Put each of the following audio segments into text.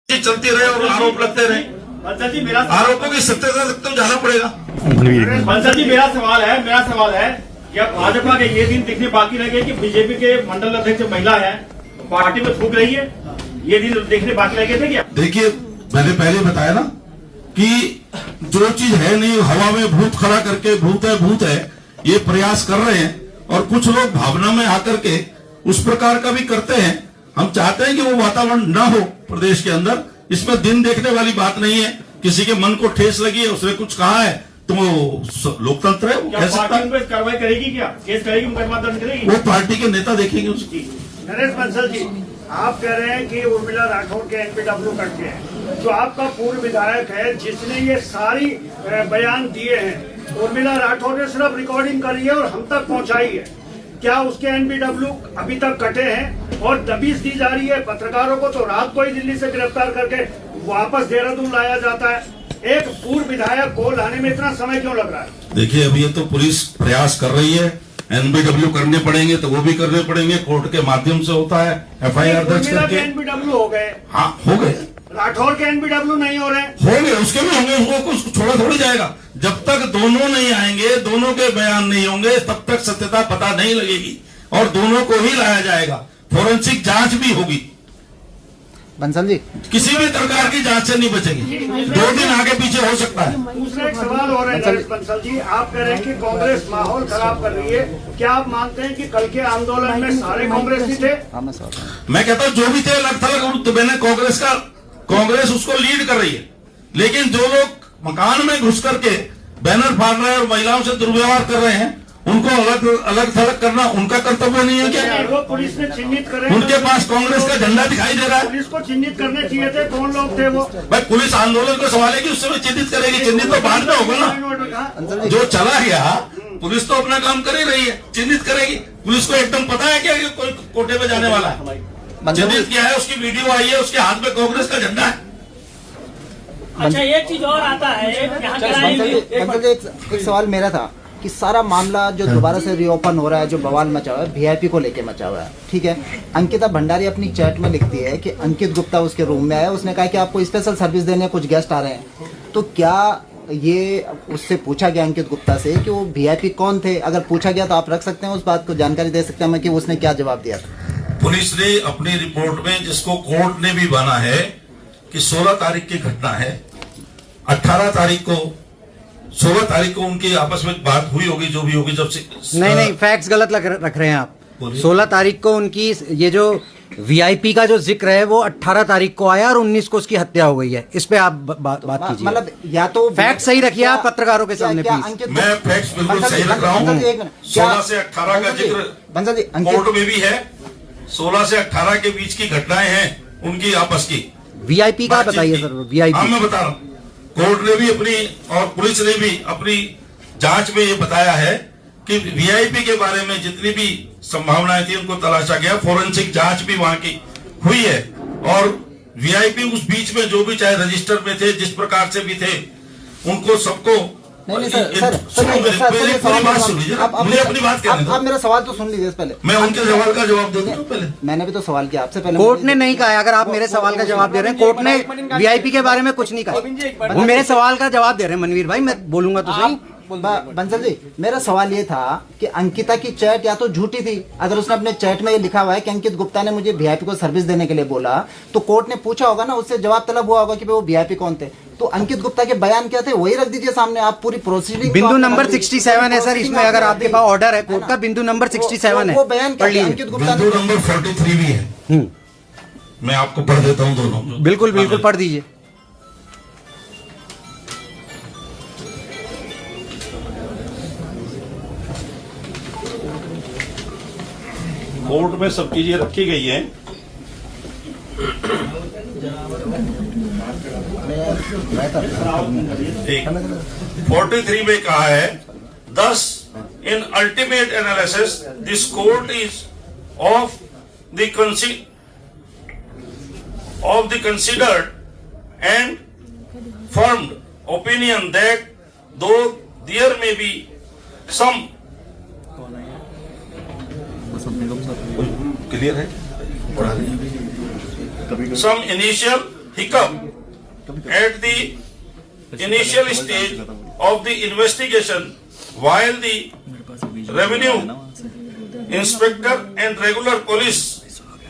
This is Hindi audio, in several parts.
चलती रहे और आरोप लगते रहे। बंसल जी मेरा आरोपों की सत्यता तक तो जाना पड़ेगा। बंसल जी मेरा सवाल है क्या भाजपा के ये दिन दिखने बाकी रह गए कि बीजेपी के मंडल अध्यक्ष महिला है पार्टी में थूक रही है, ये दिन देखने बाकी रह गए थे क्या? देखिए मैंने पहले बताया ना कि जो चीज है नहीं हवा में भूत खड़ा करके भूत है ये प्रयास कर रहे हैं और कुछ लोग भावना में आकर के उस प्रकार का भी करते हैं। हम चाहते हैं कि वो वातावरण न हो प्रदेश के अंदर। इसमें दिन देखने वाली बात नहीं है। किसी के मन को ठेस लगी है, उसने कुछ कहा है तो वो लोकतंत्र है, वो कह सकता है। पार्टी कार्रवाई करेगी क्या, केस करेगी, मुकदमा दर्ज करेगी? वो पार्टी के नेता देखेंगे उसकी। नरेश बंसल जी, आप कह रहे हैं कि उर्मिला राठौर के एनपीडब्ल्यू कट के हैं, जो आपका पूर्व विधायक है जिसने ये सारी बयान दिए हैं, उर्मिला राठौर ने सिर्फ रिकॉर्डिंग करी है और हम तक पहुंचाई है। क्या उसके एनपीडब्ल्यू अभी तक कटे हैं और दबीश दी जा रही है? पत्रकारों को तो रात को ही दिल्ली से गिरफ्तार करके वापस देहरादून लाया जाता है। एक पूर्व विधायक को लाने में इतना समय क्यों लग रहा है? देखिए अभी ये तो पुलिस प्रयास कर रही है, एनबीडब्ल्यू करने पड़ेंगे तो वो भी करने पड़ेंगे, कोर्ट के माध्यम से होता है, एफआईआर दर्ज करके। एनपीडब्ल्यू हो गए, हाँ हो गए। राठौर के एनपीडब्ल्यू नहीं हो रहे? होंगे, उसके भी होंगे, उसको छोड़ा थोड़ी जाएगा। जब तक दोनों नहीं आएंगे, दोनों के बयान नहीं होंगे, तब तक सत्यता पता नहीं लगेगी और दोनों को ही लाया जाएगा। फोरेंसिक जांच भी होगी। बंसल जी किसी भी प्रकार की जांच से नहीं बचेगी। 2 दिन आगे पीछे हो सकता है। दूसरा एक सवाल हो रहा है नरेश बंसल जी, आप कह रहे हैं कि कांग्रेस माहौल खराब कर रही है। क्या आप मानते हैं कि कल के आंदोलन में सारे कांग्रेसी थे? मैं कहता हूँ जो भी थे अलग थलग, तो मैंने कांग्रेस उसको लीड कर रही है, लेकिन जो लोग मकान में घुस करके बैनर फाड़ रहे हैं और महिलाओं से दुर्व्यवहार कर रहे हैं उनको अलग थलग करना उनका कर्तव्य नहीं है क्या? वो पुलिस ने चिन्हित करे, उनके पास कांग्रेस का झंडा दिखाई दे रहा है। पुलिस को चिन्हित करने चाहिए थे, कौन लोग थे वो? भाई पुलिस आंदोलन का सवाल है कि उससे भी चिन्हित करेगी। चिन्हित तो बाद में होगा ना, जो चला गया पुलिस तो अपना काम कर ही रही है, चिन्हित करेगी। पुलिस को एकदम पता है क्या कि कोई कोटे में जाने वाला है? चिन्हित किया है, उसकी वीडियो आई है, उसके हाथ में कांग्रेस का झंडा है। अच्छा एक चीज और आता है, एक सवाल मेरा था कि सारा मामला जो दोबारा से रीओपन हो रहा है, जो बवाल मचा हुआ है वीआईपी को लेके मचा हुआ है, ठीक है। अंकिता भंडारी अपनी चैट में लिखती है कि अंकित गुप्ता उसके रूम में आया, उसने कहा कि आपको स्पेशल सर्विस देने कुछ गेस्ट आ रहे हैं। तो क्या ये उससे पूछा गया अंकित गुप्ता से कि वो वीआईपी कौन थे? अगर पूछा गया तो आप रख सकते हैं उस बात को, जानकारी दे सकते हैं कि उसने क्या जवाब दिया था? पुलिस ने अपनी रिपोर्ट में, जिसको कोर्ट ने भी माना है कि 16 तारीख की घटना है, 18 तारीख को 16 तारीख को उनकी आपस में बात हुई होगी, जो भी होगी। जब से नहीं फैक्ट्स गलत रख रहे हैं आप। 16 तारीख को उनकी ये जो वीआईपी का जो जिक्र है वो 18 तारीख को आया और 19 को उसकी हत्या हो गई है। इस पे आप बात कीजिए। मतलब या तो फैक्ट सही रखिए आप पत्रकारों के सामने प्लीज। मैं फैक्ट्स बिल्कुल सही रख रहा हूँ। 16 से 18 का जिक्र कोर्ट में भी है। 16 से 18 के बीच की घटनाएं हैं उनकी आपस की। वीआईपी का बताइए सर। वीआईपी मैं बता रहा हूँ, कोर्ट ने भी अपनी और पुलिस ने भी अपनी जांच में ये बताया है कि वीआईपी के बारे में जितनी भी संभावनाएं थी उनको तलाशा गया। फोरेंसिक जांच भी वहां की हुई है और वीआईपी उस बीच में जो भी चाहे रजिस्टर में थे, जिस प्रकार से भी थे, उनको सबको नहीं सर बात सुन लीजिए। मुझे अपनी बात कहने दो। आप मेरा सवाल तो सुन लीजिए पहले। मैं उनके सवाल का जवाब दे दूं पहले। मैंने भी तो सवाल किया आपसे पहले। कोर्ट ने नहीं कहा है, अगर आप मेरे सवाल का जवाब दे रहे हैं, कोर्ट ने वीआईपी के बारे में कुछ नहीं कहा। वो मेरे सवाल का जवाब दे रहे हैं मनवीर भाई, मैं बोलूंगा तो सही। बंसल जी मेरा सवाल ये था कि अंकिता की चैट या तो झूठी थी। अगर उसने अपने चैट में ये लिखा हुआ है कि अंकित गुप्ता ने मुझे वीआईपी को सर्विस देने के लिए बोला, तो कोर्ट ने पूछा होगा ना, उससे जवाब तलब हुआ होगा कि वो वीआईपी कौन थे। तो अंकित गुप्ता के बयान क्या थे वही रख दीजिए सामने। आप पूरी प्रोसीडिंग बिंदु नंबर 67 है सर इसमें, अगर आपके पास ऑर्डर है कोर्ट का, बिंदु नंबर 67 है। वो बयान क्या है? अंकित गुप्ता बिंदु नंबर 43 भी है। मैं आपको पढ़ देता हूँ दोनों। बिल्कुल पढ़ दीजिए। कोर्ट में सब चीजें रखी गई हैं। 43 में कहा है, thus in ultimate analysis this court is of the considered and formed opinion that though there may be some clear है, some initial hiccup at the initial stage of the investigation while the revenue inspector and regular police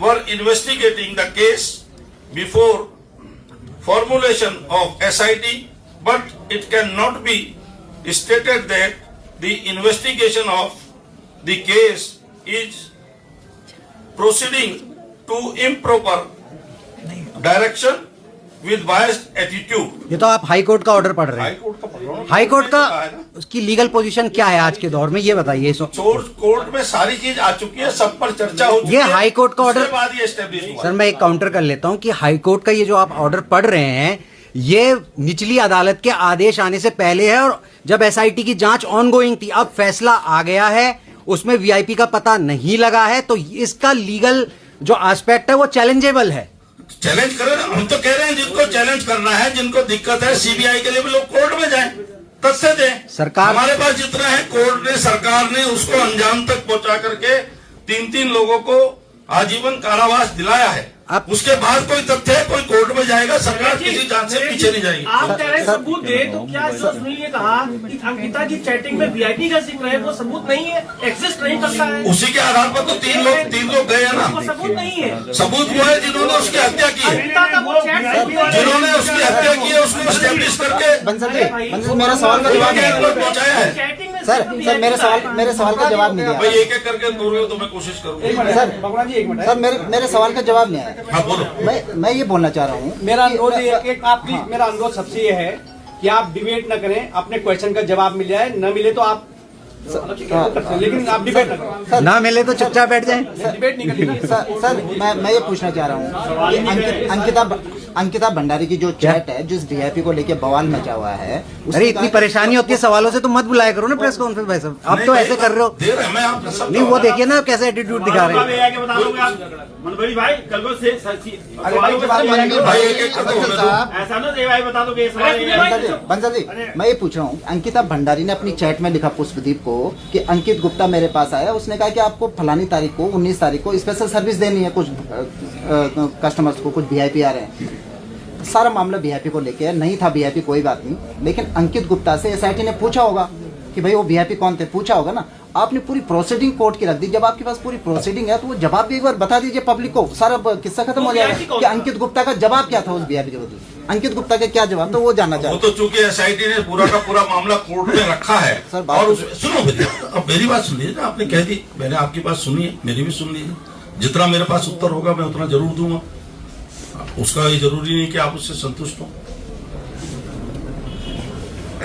were investigating the case before formulation of SIT, but it cannot be stated that the investigation of the case is proceeding to improper direction with biased attitude. ये तो आप हाई कोर्ट का ऑर्डर पढ़ रहे हैं। कोर्ट का पढ़ रहा हूं। हाई कोर्ट का है ना? उसकी लीगल पोजीशन क्या है आज के दौर में, ये बताइए। कोर्ट में सारी चीज आ चुकी है, सब पर चर्चा हो चुकी ये है। हाई कोर्ट का ऑर्डर, उसके बाद ये एस्टेब्लिश हुआ। सर मैं एक काउंटर कर लेता हूं कि हाई कोर्ट का ये जो आप ऑर्डर पढ़ रहे हैं ये निचली अदालत के आदेश आने से पहले है, और जब एसआईटी की जांच ऑनगोइंग थी, अब फैसला आ गया है, उसमें वीआईपी का पता नहीं लगा है, तो इसका लीगल जो एस्पेक्ट है वो चैलेंजेबल है। चैलेंज करें ना, हम तो कह रहे हैं जिनको चैलेंज करना है, जिनको दिक्कत है सीबीआई के लिए भी लोग कोर्ट में जाएं, तथ्य दें। सरकार, हमारे पास जितना है कोर्ट ने, सरकार ने उसको अंजाम तक पहुंचा करके 3-3 लोगों को आजीवन कारावास दिलाया है। अब उसके बाद कोई तथ्य है, कोई कोर्ट में जाएगा, सरकार किसी जांच से पीछे नहीं जाएगी। आप कह रहे हैं सबूत दे, तो क्या जज ने ये कहा कि अंकिता की चैटिंग में वीआईपी का जिक्र है, वो सबूत नहीं है, एग्जिस्ट नहीं करता है? उसी के आधार पर तो तीन लोग गए हैं वो ना। सबूत नहीं है। सबूत वो है जिन्होंने उसकी हत्या की है, अंकिता का वो चैट जिन्होंने उसकी हत्या की है, उसको एस्टेब्लिश करके बंसल जी, मेरा सवाल का जवाब नहीं दिया। पहुंचाया है। चैटिंग में सर मेरे सवाल का जवाब नहीं दिया। भाई एक एक करके बोलो तो मैं कोशिश करूंगा। सर मेरे सवाल का जवाब नहीं आया। हाँ बोलो। मैं ये बोलना चाह रहा हूँ, मेरा अनुरोध मेरा अनुरोध सबसे ये है कि आप डिबेट न करें, अपने क्वेश्चन का जवाब मिल जाए, न मिले तो आप लेकिन आप डिबेट न करें। ना मिले तो चुपचाप बैठ जाए। डिबेट नहीं करनी। सर मैं ये पूछना चाह रहा हूँ कि अंकिता भंडारी की जो चैट है, जिस वीआईपी को लेके बवाल मचा हुआ है, अरे इतनी परेशानी होती है सवालों से तो मत बुलाया करो ना प्रेस कॉन्फ्रेंस। भाई साहब आप तो ऐसे कर रहे हो। दे रहे हैं, मैं आपको सब नहीं वो देखिए ना कैसे एटीट्यूड दिखा रहे हैं। बता दोगे आप मनोज भाई, कल को से भाई एक एक करके होने दो। ऐसा ना भाई बता दोगे ये सवाल। बंसल जी, मैं ये पूछ रहा हूँ, अंकिता भंडारी ने अपनी चैट में लिखा पुष्पदीप को कि अंकित गुप्ता मेरे पास आया, उसने कहा कि आपको फलानी तारीख को 19 तारीख को स्पेशल सर्विस देनी है, कुछ कस्टमर्स को, कुछ वीआईपी आ रहे हैं। सारा मामला वीआईपी को लेके नहीं था, वीआईपी कोई बात नहीं, लेकिन अंकित गुप्ता से एसआईटी ने पूछा होगा कि भाई वो वीआईपी कौन थे, पूछा होगा ना। आपने पूरी प्रोसीडिंग कोर्ट की रख दी। जब आपके पास पूरी प्रोसीडिंग है तो वो जवाब भी एक बार बता दीजिए पब्लिक को, सारा किस्सा खत्म हो जाएगा कि अंकित गुप्ता का जवाब क्या था उस वीआईपी के बदले। अंकित गुप्ता का क्या जवाब था वो जानना वो चाहते। तो चूंकि एसआईटी ने पूरा का पूरा मामला कोर्ट में रखा है। सर, बात और सुनो अब मेरी बात सुनिए ना, आपने कह दी, मैंने आपकी बात सुनी है, मेरी भी सुन लीजिए। जितना मेरे पास उत्तर होगा मैं उतना जरूर दूंगा, उसका ये जरूरी नहीं कि आप उससे संतुष्ट हो।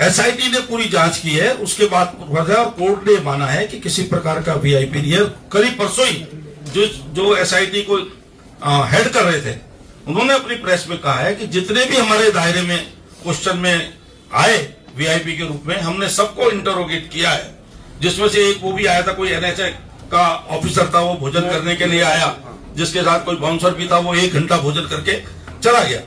एसआईटी ने पूरी जांच की है, उसके बाद कोर्ट ने माना है कि किसी प्रकार का वीआईपी नहीं है। करीब परसों ही जो एसआईटी को हेड कर रहे थे, उन्होंने अपनी प्रेस में कहा है कि जितने भी हमारे दायरे में क्वेश्चन में आए वीआईपी के रूप में, हमने सबको इंटरोगेट किया है। जिसमें से एक वो भी आया था, कोई एनएचए का ऑफिसर था, वो भोजन करने के लिए आया, जिसके साथ कोई बाउंसर भी था, वो 1 घंटा भोजन करके चला गया।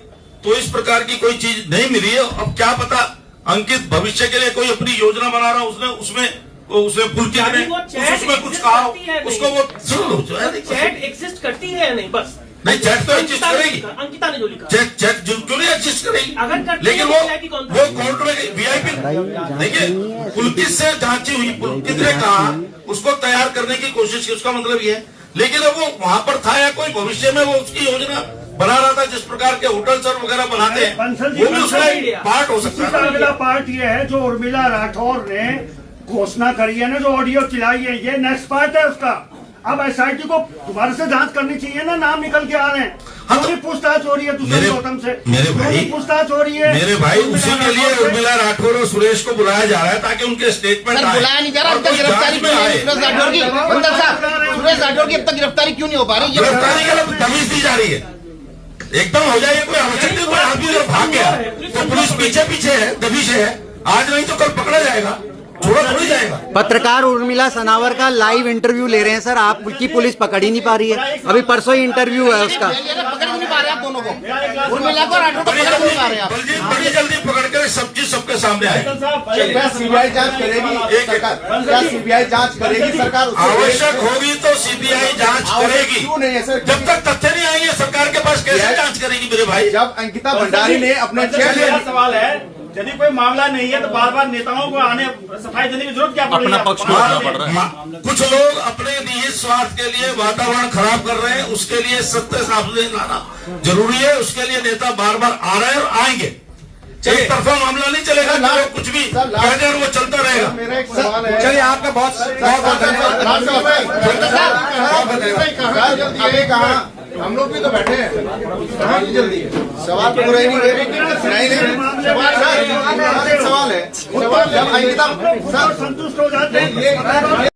तो इस प्रकार की कोई चीज नहीं मिली है। अब क्या पता अंकित भविष्य के लिए कोई अपनी योजना बना रहा, उसमें पुलकित ने उसमें कुछ कहा, उसको वो सुन लो। चैट एग्जिस्ट करती है या नहीं? बस नहीं, चैट तो एग्जिस्ट करेगी। अंकिता ने जो लिखा, चैट क्यों नहीं एग्जिस्ट करेगी, अगर करती लेकिन है वो कोर्ट में वीआईपी देखिए, पुलकित से जांची हुई, पुलकित ने कहा उसको तैयार करने की कोशिश की, उसका मतलब ये है। लेकिन अब वो वहां पर था या कोई भविष्य में वो उसकी योजना बना रहा था, जिस प्रकार के होटल सर वगैरह बनाते हैं, वो भी उसका पार्ट हो सकता इसका है। अगला पार्ट ये है जो उर्मिला राठौर ने घोषणा करी है ना, जो ऑडियो चलाई है, ये नेक्स्ट पार्ट है उसका। अब एसआईटी को दोबारा से जांच करनी चाहिए ना, नाम निकल के आ रहे हैं। हाँ, तो पूछताछ हो रही है दूसरे गौतम से, मेरे भाई पूछताछ हो रही है मेरे भाई, उसी के लिए उर्मिला राठौर और सुरेश को बुलाया जा रहा है ताकि उनके स्टेटमेंट आए। बुलाया नहीं जा रहा, अब तक गिरफ्तारी क्यों नहीं सुरेश राठौर की? बंदर साहब, सुरेश राठौर की अब तक गिरफ्तारी क्यों नहीं हो पा रही? गिरफ्तारी के लिए तमीज दी जा रही है, एकदम हो जाएगी। कोई आवश्यक नहीं, कोई आदमी अगर भाग गया तो पुलिस पीछे है, दबी से है, आज नहीं तो कल पकड़ा जाएगा। छोड़ा थोड़ी जाएगा। पत्रकार उर्मिला सनावर का लाइव इंटरव्यू ले रहे हैं सर, आपकी पुलिस पकड़ ही नहीं पा रही है। अभी परसों ही इंटरव्यू है उसका। पकड़ नहीं पा रहे आप दोनों को, उर्मिला को राठौर को पकड़ नहीं पा रहे आप। बलजीत बड़ी जल्दी पकड़ के सब चीज सबके सामने आएगी। क्या सीबीआई जांच करेगी सरकार? क्या सीबीआई जांच करेगी सरकार? आवश्यक होगी तो सीबीआई जांच करेगी। क्यों नहीं है सर? जब तक तथ्य नहीं आएंगे सरकार के पास कैसे जांच करेगी मेरे भाई? जब अंकिता भंडारी ने अपने मेरा सवाल है, यदि कोई मामला नहीं है तो बार बार नेताओं को आने सफाई देने की जरूरत क्या पड़ रही है? अपना पक्ष खोजना पड़ रहा है। कुछ लोग अपने निहित स्वार्थ के लिए वातावरण खराब कर रहे हैं, उसके लिए सत्य सामने लाना जरूरी है। उसके लिए नेता बार बार आ रहे हैं और आएंगे। एक तरफा मामला नहीं चलेगा, लोग कुछ भी कह दें और वो चलता रहेगा। मेरा एक सवाल है। चलिए आपका बहुत धन्यवाद। अभी कहा हम लोग भी तो बैठे हैं, कहाँ की जल्दी है? सवाल पूरा ही नहीं है। सवाल है, जब अंकिता संतुष्ट हो जाते हैं।